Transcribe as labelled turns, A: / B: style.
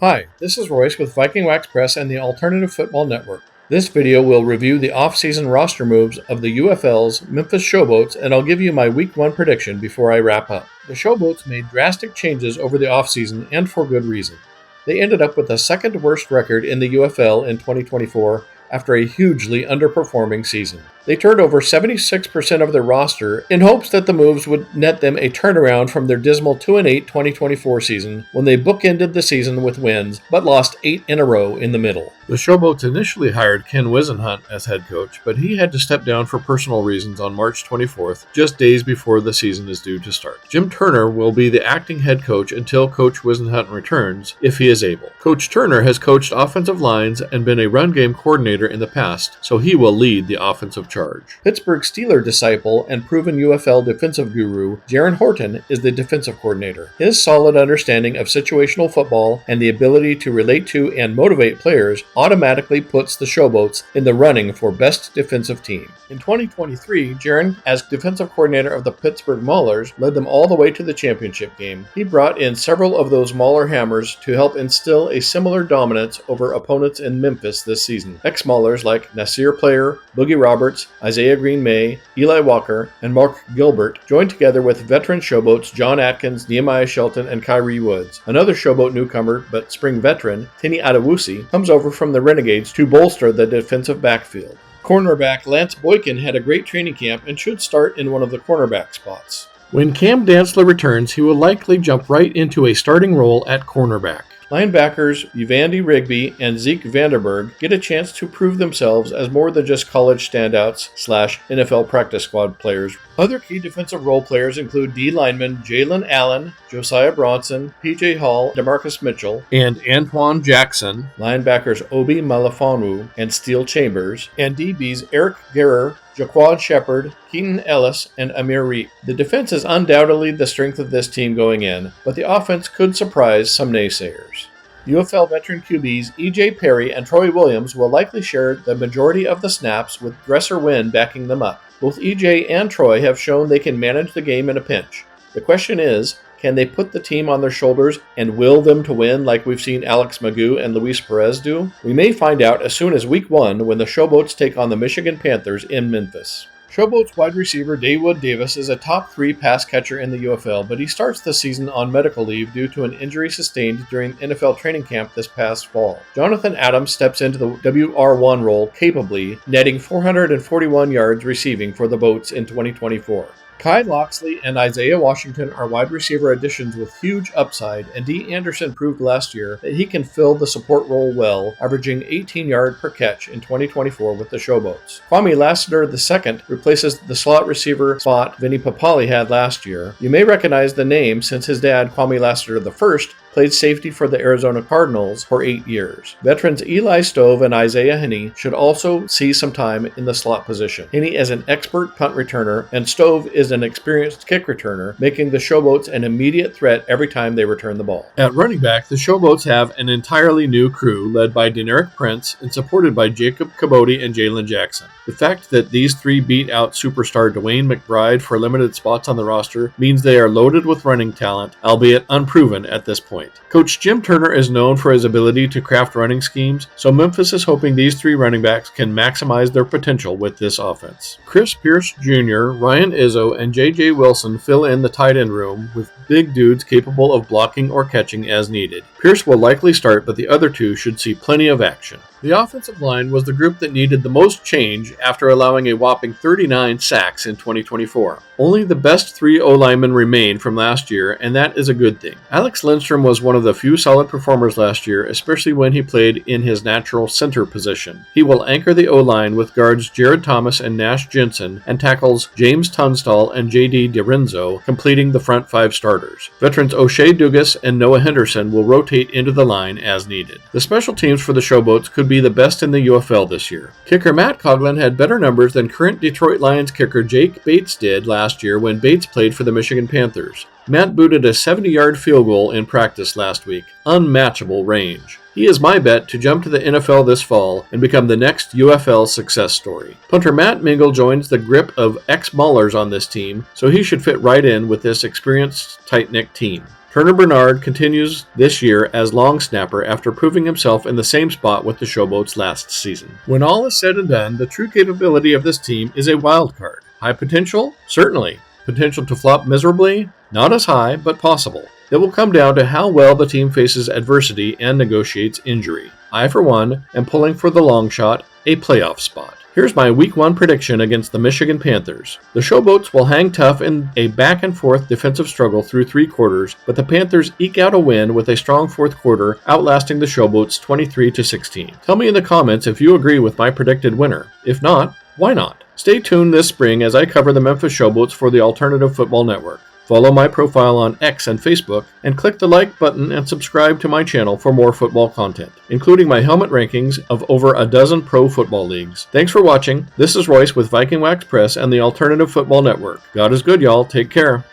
A: Hi, this is Royce with Viking Wax Press and the Alternative Football Network. This video will review the off-season roster moves of the UFL's Memphis Showboats, and I'll give you my Week 1 prediction before I wrap up. The Showboats made drastic changes over the off-season, and for good reason. They ended up with the second worst record in the UFL in 2024 after a hugely underperforming season. They turned over 76% of their roster in hopes that the moves would net them a turnaround from their dismal 2-8 2024 season when they bookended the season with wins but lost 8 in a row in the middle. The Showboats initially hired Ken Wisenhunt as head coach, but he had to step down for personal reasons on March 24th, just days before the season is due to start. Jim Turner will be the acting head coach until Coach Wisenhunt returns, if he is able. Coach Turner has coached offensive lines and been a run game coordinator in the past, so he will lead the offensive charge. Pittsburgh Steelers disciple and proven UFL defensive guru Jaron Horton is the defensive coordinator. His solid understanding of situational football and the ability to relate to and motivate players automatically puts the Showboats in the running for best defensive team. In 2023, Jaron, as defensive coordinator of the Pittsburgh Maulers, led them all the way to the championship game. He brought in several of those Mauler hammers to help instill a similar dominance over opponents in Memphis this season. Ex-Maulers like Nasir Player, Boogie Roberts, Isaiah Green May, Eli Walker, and Mark Gilbert joined together with veteran Showboats John Atkins, Nehemiah Shelton, and Kyrie Woods. Another Showboat newcomer, but spring veteran, Tini Adewusi, comes over from the Renegades to bolster the defensive backfield. Cornerback Lance Boykin had a great training camp and should start in one of the cornerback spots. When Cam Dantzler returns, he will likely jump right into a starting role at cornerback. Linebackers Uvandy Rigby and Zeke Vanderberg get a chance to prove themselves as more than just college standouts / NFL practice squad players. Other key defensive role players include D linemen Jalen Allen, Josiah Bronson, PJ Hall, DeMarcus Mitchell, and Antoine Jackson, linebackers Obi Malafonu and Steele Chambers, and DBs Eric Guerrer, Jaquad Shepard, Keaton Ellis, and Amir Reep. The defense is undoubtedly the strength of this team going in, but the offense could surprise some naysayers. UFL veteran QBs E.J. Perry and Troy Williams will likely share the majority of the snaps with Dresser Wynn backing them up. Both E.J. and Troy have shown they can manage the game in a pinch. The question is, can they put the team on their shoulders and will them to win like we've seen Alex Magoo and Luis Perez do? We may find out as soon as Week 1 when the Showboats take on the Michigan Panthers in Memphis. Showboats wide receiver Dawood Davis is a top 3 pass catcher in the UFL, but he starts the season on medical leave due to an injury sustained during NFL training camp this past fall. Jonathan Adams steps into the WR1 role capably, netting 441 yards receiving for the Boats in 2024. Kai Loxley and Isaiah Washington are wide receiver additions with huge upside, and D. Anderson proved last year that he can fill the support role well, averaging 18 yards per catch in 2024 with the Showboats. Kwame Lassiter II replaces the slot receiver spot Vinny Papali had last year. You may recognize the name since his dad, Kwame Lassiter I, played safety for the Arizona Cardinals for 8 years. Veterans Eli Stove and Isaiah Henney should also see some time in the slot position. Henney is an expert punt returner, and Stove is an experienced kick returner, making the Showboats an immediate threat every time they return the ball. At running back, the Showboats have an entirely new crew led by Deneric Prince and supported by Jacob Caboti and Jalen Jackson. The fact that these three beat out superstar Dwayne McBride for limited spots on the roster means they are loaded with running talent, albeit unproven at this point. Coach Jim Turner is known for his ability to craft running schemes, so Memphis is hoping these 3 running backs can maximize their potential with this offense. Chris Pierce Jr., Ryan Izzo, and J.J. Wilson fill in the tight end room with big dudes capable of blocking or catching as needed. Pierce will likely start, but the other 2 should see plenty of action. The offensive line was the group that needed the most change after allowing a whopping 39 sacks in 2024. Only the best 3 O-linemen remain from last year, and that is a good thing. Alex Lindstrom was one of the few solid performers last year, especially when he played in his natural center position. He will anchor the O-line with guards Jared Thomas and Nash Jensen and tackles James Tunstall and J.D. DiRenzo, completing the front 5 starters. Veterans O'Shea Dugas and Noah Henderson will rotate into the line as needed. The special teams for the Showboats could be the best in the UFL this year. Kicker Matt Coughlin had better numbers than current Detroit Lions kicker Jake Bates did last year when Bates played for the Michigan Panthers. Matt booted a 70-yard field goal in practice last week. Unmatchable range. He is my bet to jump to the NFL this fall and become the next UFL success story. Punter Matt Mingle joins the grip of ex-Maulers on this team, so he should fit right in with this experienced, tight-knit team. Turner Bernard continues this year as long snapper after proving himself in the same spot with the Showboats last season. When all is said and done, the true capability of this team is a wild card. High potential? Certainly. Potential to flop miserably? Not as high, but possible. It will come down to how well the team faces adversity and negotiates injury. I, for one, am pulling for the long shot, a playoff spot. Here's my Week 1 prediction against the Michigan Panthers. The Showboats will hang tough in a back-and-forth defensive struggle through 3 quarters, but the Panthers eke out a win with a strong 4th quarter, outlasting the Showboats 23-16. Tell me in the comments if you agree with my predicted winner. If not, why not? Stay tuned this spring as I cover the Memphis Showboats for the Alternative Football Network. Follow my profile on X and Facebook, and click the like button and subscribe to my channel for more football content, including my helmet rankings of over a dozen pro football leagues. Thanks for watching. This is Royce with Viking Wax Press and the Alternative Football Network. God is good, y'all. Take care.